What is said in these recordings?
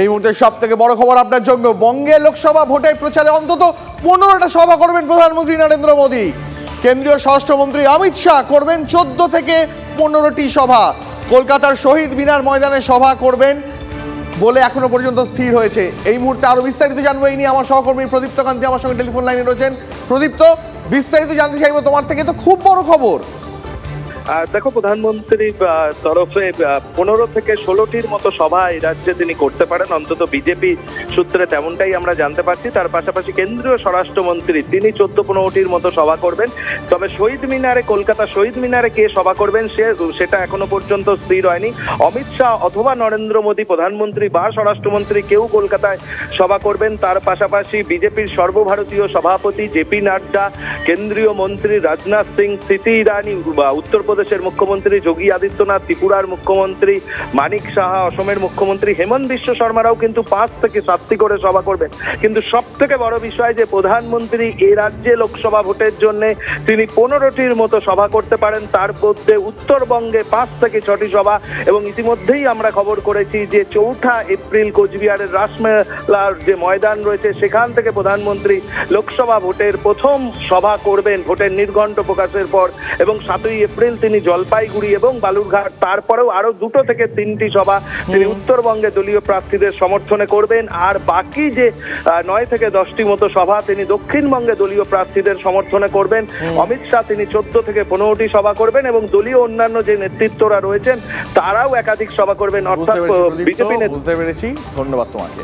এই মুহূর্তে সব থেকে বড় খবর আপনার জন্য, বঙ্গে লোকসভা ভোটের প্রচারে অন্তত 15টা সভা করবেন প্রধানমন্ত্রী নরেন্দ্র মোদী। কেন্দ্রীয় স্বরাষ্ট্রমন্ত্রী অমিত শাহ করবেন 14 থেকে 15টি সভা। কলকাতার শহীদ মিনার ময়দানে সভা করবেন বলে এখনো পর্যন্ত স্থির হয়েছে। এই মুহূর্তে আরো বিস্তারিত জানবো এই নিয়ে আমার সহকর্মী প্রদীপ্ত কান্তি আমার সঙ্গে টেলিফোন লাইনে রয়েছেন। প্রদীপ্ত, বিস্তারিত জানতে চাইবো তোমার থেকে, তো খুব বড় খবর। দেখো, প্রধানমন্ত্রীর তরফে 15 থেকে 16টির মতো সভা এই রাজ্যে তিনি করতে পারেন, অন্তত বিজেপি সূত্রে তেমনটাই আমরা জানতে পারছি। তার পাশাপাশি কেন্দ্রীয় স্বরাষ্ট্রমন্ত্রী তিনি 14-15টির মতো সভা করবেন। তবে শহীদ মিনারে, কলকাতা শহীদ মিনারে কে সভা করবেন সেটা এখনো পর্যন্ত স্থির হয়নি। অমিত শাহ অথবা নরেন্দ্র মোদী, প্রধানমন্ত্রী বা স্বরাষ্ট্রমন্ত্রী কেউ কলকাতায় সভা করবেন। তার পাশাপাশি বিজেপির সর্বভারতীয় সভাপতি জেপি নাড্ডা, কেন্দ্রীয় মন্ত্রী রাজনাথ সিং, স্মৃতি ইরানি, উত্তরপ্রদেশের মুখ্যমন্ত্রী যোগী আদিত্যনাথ, ত্রিপুরার মুখ্যমন্ত্রী মানিক সাহা, অসমের মুখ্যমন্ত্রী হেমন্ত বিশ্ব শর্মারাও কিন্তু 5 থেকে 7টি করে সভা করবেন। কিন্তু সব থেকে বড় বিষয় যে প্রধানমন্ত্রী এই রাজ্যে লোকসভা ভোটের জন্য তিনি 15টির মতো সভা করতে পারেন। তার মধ্যে উত্তরবঙ্গে 5 থেকে 6টি সভা, এবং ইতিমধ্যেই আমরা খবর করেছি যে 4 এপ্রিল কোচবিহারের রাসমেলার যে ময়দান রয়েছে সেখান থেকে প্রধানমন্ত্রী লোকসভা ভোটের প্রথম সভা করবেন ভোটের নির্ঘণ্ট প্রকাশের পর, এবং 7ই এপ্রিল তিনি জলপাইগুড়ি এবং বালুরঘাট, তারপরেও আরো 2 থেকে 3টি সভা তিনি উত্তরবঙ্গে দলীয় প্রার্থীদের সমর্থনে করবেন। আর বাকি যে 9 থেকে 10টি মতো সভা তিনি দক্ষিণবঙ্গে দলীয় প্রার্থীদের সমর্থনে করবেন। অমিত শাহ তিনি 14 থেকে 15টি সভা করবেন, এবং দলীয় অন্যান্য যে নেতৃত্বরা রয়েছেন তারাও একাধিক সভা করবেন। অর্থাৎ বিজেপি বুঝতে পেরেছি, ধন্যবাদ তোমাকে।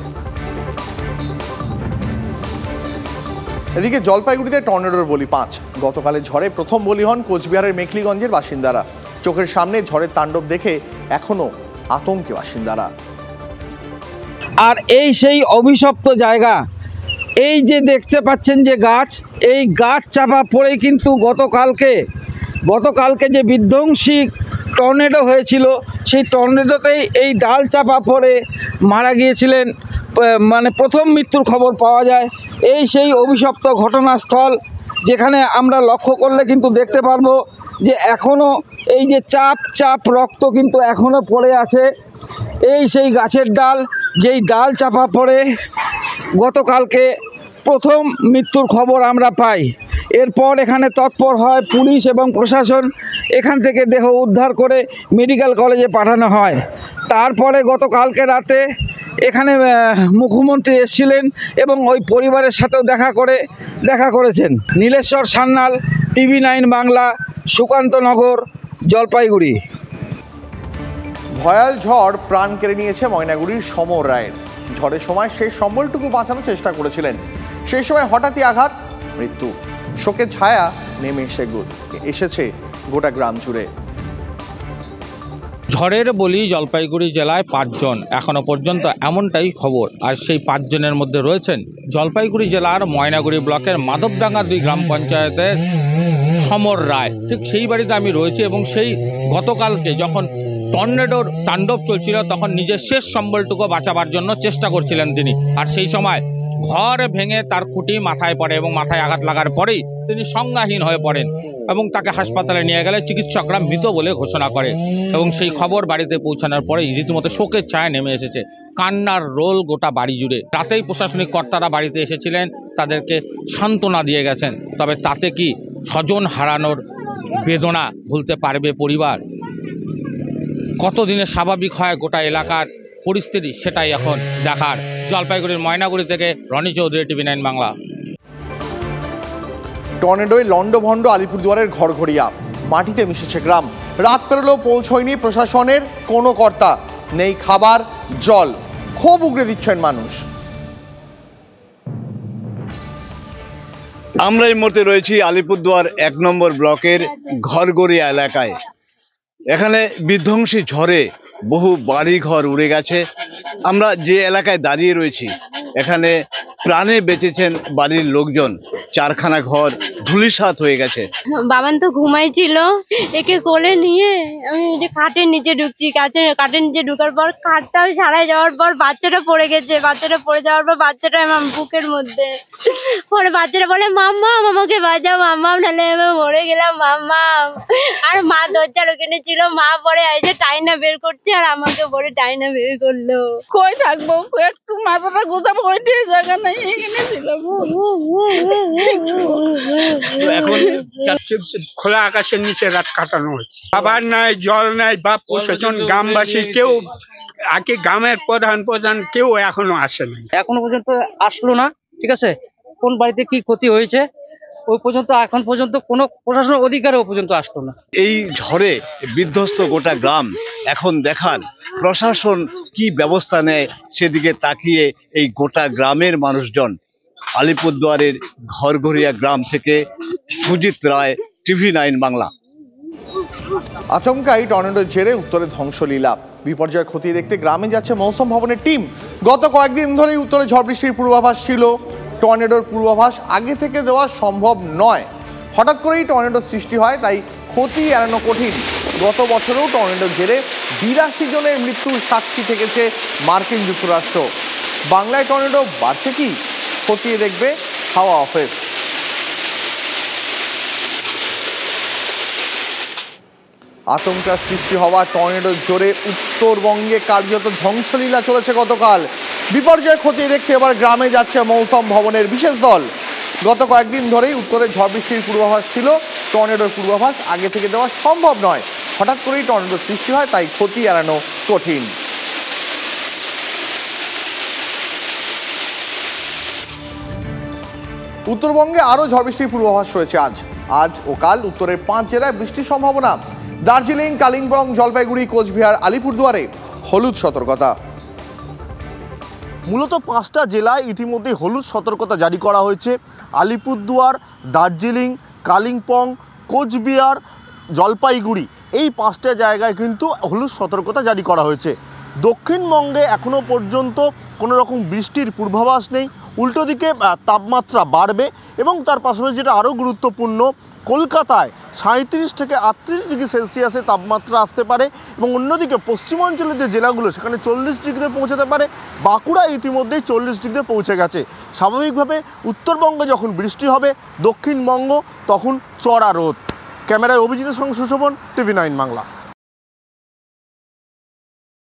এদিকে জলপাইগুড়িতে টর্নেডোর বলি 5। গতকালের ঝড়ে প্রথম বলি হন কোচবিহারের মেখলিগঞ্জের বাসিন্দারা। চোখের সামনে ঝড়ের তাণ্ডব দেখে এখনো আতঙ্কে বাসিন্দারা। আর এই সেই অভিশপ্ত জায়গা, এই যে দেখতে পাচ্ছেন যে গাছ, এই গাছ চাপা পড়ে কিন্তু গতকালকে যে বিধ্বংসী টর্নেডো হয়েছিল, সেই টর্নেডোতেই এই ডাল চাপা পড়ে মারা গিয়েছিলেন, মানে প্রথম মৃত্যুর খবর পাওয়া যায়। এই সেই অভিশপ্ত ঘটনাস্থল, যেখানে আমরা লক্ষ্য করলে কিন্তু দেখতে পারবো যে এখনও এই যে চাপ রক্ত কিন্তু এখনও পড়ে আছে। এই সেই গাছের ডাল, যেই ডাল চাপা পড়ে গতকালকে প্রথম মৃত্যুর খবর আমরা পাই। এরপর এখানে তৎপর হয় পুলিশ এবং প্রশাসন, এখান থেকে দেহ উদ্ধার করে মেডিকেল কলেজে পাঠানো হয়। তারপরে গতকালকে রাতে এখানে মুখ্যমন্ত্রী এসেছিলেন এবং ওই পরিবারের সাথেও দেখা করেছেন। নীলেশ্বর সান্যাল, TV9 বাংলা, সুকান্তনগর, জলপাইগুড়ি। ভয়াল ঝড় প্রাণ কেড়ে নিয়েছে ময়নাগুড়ির সমর রায়ের। ঝড়ের সময় শেষ সম্বলটুকু বাঁচানোর চেষ্টা করেছিলেন, সেই সময় হঠাৎই আঘাত, মৃত্যু। শোকের ছায়া নেমে এসেছে গোটা গ্রাম জুড়ে। ঝড়ের বলি জলপাইগুড়ি জেলায় 5 জন এখনো পর্যন্ত, এমনটাই খবর। আর সেই 5 জনের মধ্যে রয়েছেন জলপাইগুড়ি জেলার ময়নাগুড়ি ব্লকের মাধবডাঙ্গা 2 গ্রাম পঞ্চায়েতের সমর রায়। ঠিক সেই বাড়িতে আমি রয়েছি, এবং সেই গতকালকে যখন টর্নেডোর তাণ্ডব চলছিল তখন নিজের শেষ সম্বলটুকু বাঁচাবার জন্য চেষ্টা করছিলেন তিনি। আর সেই সময় ঘর ভেঙে তার খুঁটি মাথায় পড়ে, এবং মাথায় আঘাত লাগার পরেই তিনি সংজ্ঞাহীন হয়ে পড়েন, এবং তাকে হাসপাতালে নিয়ে গেলে চিকিৎসকরা মৃত বলে ঘোষণা করে। এবং সেই খবর বাড়িতে পৌঁছানোর পরেই রীতিমতো শোকের ছায়া নেমে এসেছে, কান্নার রোল গোটা বাড়ি জুড়ে। রাতেই প্রশাসনিক কর্তারা বাড়িতে এসেছিলেন, তাদেরকে সান্ত্বনা দিয়ে গেছেন। তবে তাতে কি স্বজন হারানোর বেদনা ভুলতে পারবে পরিবার? কতদিনে স্বাভাবিক হয় গোটা এলাকার পরিস্থিতি, সেটাই এখন দেখার। জলপাইগুড়ির ময়নাগুড়ি থেকে রনি চৌধুরী, TV9 বাংলা। টর্নেডোয় লন্ডভন্ড আলিপুরদুয়ারের ঘরঘড়িয়া, মাটিতে মিশেছে গ্রাম। রাত পেরোলেও পৌঁছয়নি প্রশাসনের কোনো কর্তা, নেই খাবার জল, ক্ষোভ উগড়ে দিচ্ছেন মানুষ। আমরা এই মুহূর্তে রয়েছি আলিপুরদুয়ার 1 নম্বর ব্লকের ঘরগড়িয়া এলাকায়। এখানে বিধ্বংসী ঝড়ে বহু বাড়ি ঘর উড়ে গেছে। আমরা যে এলাকায় দাঁড়িয়ে রয়েছি এখানে প্রাণে বেঁচেছেন বাড়ির লোকজন। 4খানা ঘর ধূলিসাৎ হয়ে গেছে। বাবান তো ঘুমাইছিল, একে কোলে নিয়ে আমি যে খাটের নিচে ঢুকছি, কাঠের নিচে ঢুকার পর খাটটাও সারাই যাওয়ার পর বাচ্চাটা পড়ে গেছে। বাচ্চাটা পড়ে যাওয়ার পর বাচ্চাটা আমার বুকের মধ্যে, পরে বাচ্চাটা বলে মাম্মা আমাকে বাঁচাও মাম্মা, নাহলে আমি মরে গেলাম মাম্মা। আর মা দরজার ওখানে ছিল, মা পরে এসে টাইনা বের করছে আর আমাকে পরে টাইনা বের করলো। কই থাকবো, একটু মাথাটা গোছাবো, ওইটাই জায়গা নাই, এখানে ছিলাম। এখন খোলা আকাশের নিচে রাত কাটানো হচ্ছে। খাবার নাই, জল নাই, বা প্রশাসন গ্রামবাসী কেউ, আগে গ্রামের প্রধান কেউ এখনো আসে নাই। এখনো পর্যন্ত আসলো না। ঠিক আছে, কোন বাড়িতে কি ক্ষতি হয়েছে ওই পর্যন্ত এখন পর্যন্ত কোনো প্রশাসন অধিকারও পর্যন্ত আসলো না। এই ঝড়ে বিধ্বস্ত গোটা গ্রাম, এখন দেখার প্রশাসন কি ব্যবস্থা নেয় সেদিকে তাকিয়ে এই গোটা গ্রামের মানুষজন। আলিপুরদুয়ারের ঘরঘরিয়া গ্রাম থেকে সুজিত রায়, TV9 বাংলা। আচমকাই টর্নেডোর জেরে উত্তরে ধ্বংসলীলা, বিপর্যয় খতিয়ে দেখতে গ্রামে যাচ্ছে মৌসুম ভবনের টিম। গত কয়েকদিন ধরেই উত্তরে ঝড় বৃষ্টির পূর্বাভাস ছিল। টর্নেডোর পূর্বাভাস আগে থেকে দেওয়া সম্ভব নয়, হঠাৎ করেই টর্নেডোর সৃষ্টি হয়, তাই ক্ষতি এড়ানো কঠিন। গত বছরেও টর্নেডোর জেরে 82 জনের মৃত্যুর সাক্ষী থেকেছে মার্কিন যুক্তরাষ্ট্র। বাংলায় টর্নেডো বাড়ছে কি, খতিয়ে দেখবে হাওয়া অফিস। আচমকা সৃষ্টি হওয়া টর্নেডোর জোরে উত্তরবঙ্গে কার্যত ধ্বংসলীলা চলেছে গতকাল। বিপর্যয় খতিয়ে দেখতে এবার গ্রামে যাচ্ছে মৌসুম ভবনের বিশেষ দল। গত কয়েকদিন ধরেই উত্তরে ঝড় বৃষ্টির পূর্বাভাস ছিল। টর্নেডোর পূর্বাভাস আগে থেকে দেওয়া সম্ভব নয়, হঠাৎ করেই টর্নেডোর সৃষ্টি হয়, তাই ক্ষতি এড়ানো কঠিন। উত্তরবঙ্গে আরও ঝড় বৃষ্টির পূর্বাভাস রয়েছে আজ ও কাল। উত্তরের 5 জেলায় বৃষ্টির সম্ভাবনা। দার্জিলিং, কালিম্পং, জলপাইগুড়ি, কোচবিহার, আলিপুরদুয়ারে হলুদ সতর্কতা। মূলত 5টা জেলায় ইতিমধ্যে হলুদ সতর্কতা জারি করা হয়েছে। আলিপুরদুয়ার, দার্জিলিং, কালিম্পং, কোচবিহার, জলপাইগুড়ি, এই 5টা জায়গায় কিন্তু হলুদ সতর্কতা জারি করা হয়েছে। দক্ষিণবঙ্গে এখনও পর্যন্ত কোনো রকম বৃষ্টির পূর্বাভাস নেই, উল্টো দিকে তাপমাত্রা বাড়বে। এবং তার পাশাপাশি যেটা আরও গুরুত্বপূর্ণ, কলকাতায় 37 থেকে 38 ডিগ্রি সেলসিয়াসে তাপমাত্রা আসতে পারে। এবং অন্যদিকে পশ্চিমাঞ্চলের যে জেলাগুলো সেখানে 40 ডিগ্রিতে পৌঁছাতে পারে। বাঁকুড়া ইতিমধ্যেই 40 ডিগ্রিতে পৌঁছে গেছে। স্বাভাবিকভাবে উত্তরবঙ্গে যখন বৃষ্টি হবে, দক্ষিণবঙ্গ তখন চড়া রোদ। ক্যামেরায় অভিজিতের সঙ্গে সুশোভন, TV9 বাংলা।